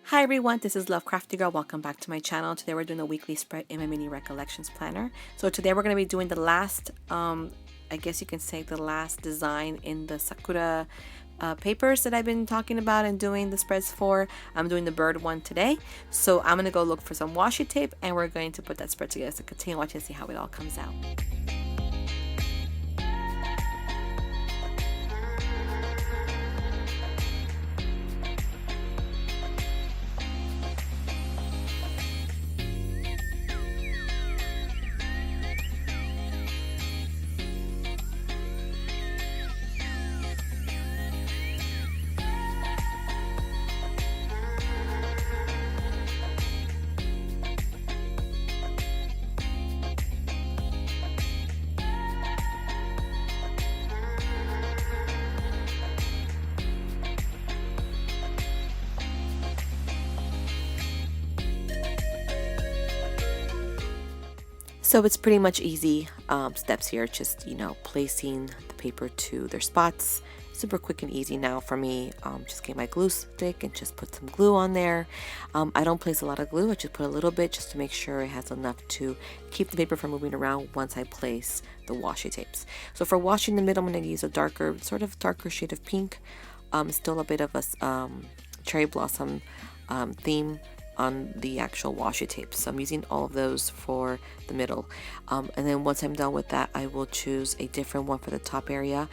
Hi everyone, this is Love Crafty Girl. Welcome back to my channel. Today we're doing a weekly spread in my mini Recollections planner. So today we're going to be doing the last, I guess you can say the last design in the Sakura papers that I've been talking about and doing the spreads for. I'm doing the bird one today. So I'm going to go look for some washi tape and we're going to put that spread together. So continue watching and see how it all comes out. So it's pretty much easy steps here, just, placing the paper to their spots. Super quick and easy now for me. Just get my glue stick and just put some glue on there. I don't place a lot of glue, I just put a little bit just to make sure it has enough to keep the paper from moving around once I place the washi tapes. So for washi in the middle, I'm going to use a darker shade of pink. Still a bit of a cherry blossom theme on the actual washi tapes. So I'm using all of those for the middle. And then once I'm done with that, I will choose a different one for the top area.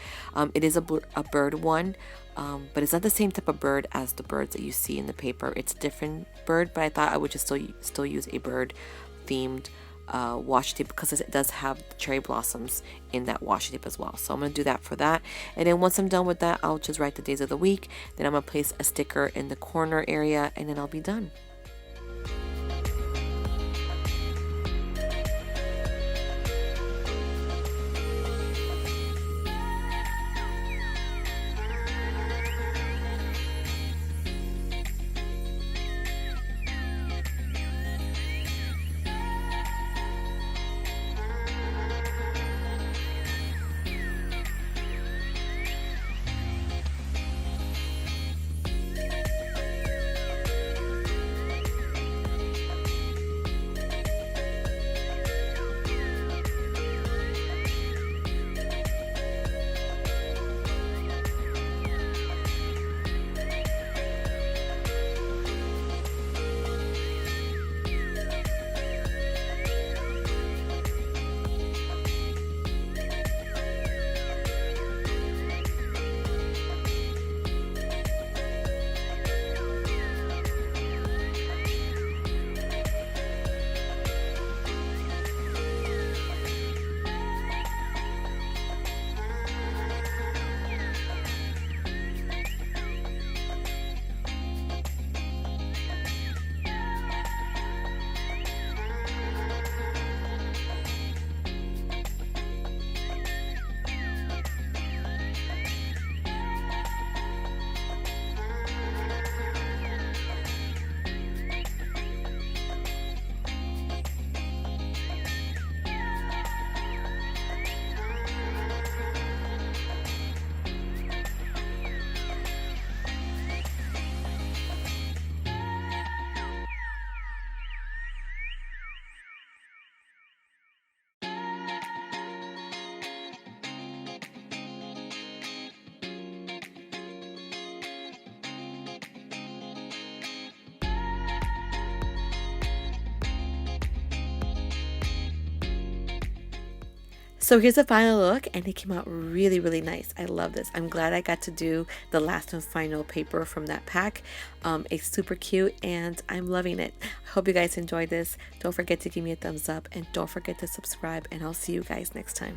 It is a bird one, but it's not the same type of bird as the birds that you see in the paper. It's a different bird, but I thought I would just still use a bird themed washi tape because it does have cherry blossoms in that washi tape as well. So I'm going to do that for that. And then once I'm done with that, I'll just write the days of the week. Then I'm going to place a sticker in the corner area and then I'll be done. So here's the final look and it came out really, really nice. I love this. I'm glad I got to do the last and final paper from that pack. It's super cute and I'm loving it. I hope you guys enjoyed this. Don't forget to give me a thumbs up and don't forget to subscribe and I'll see you guys next time.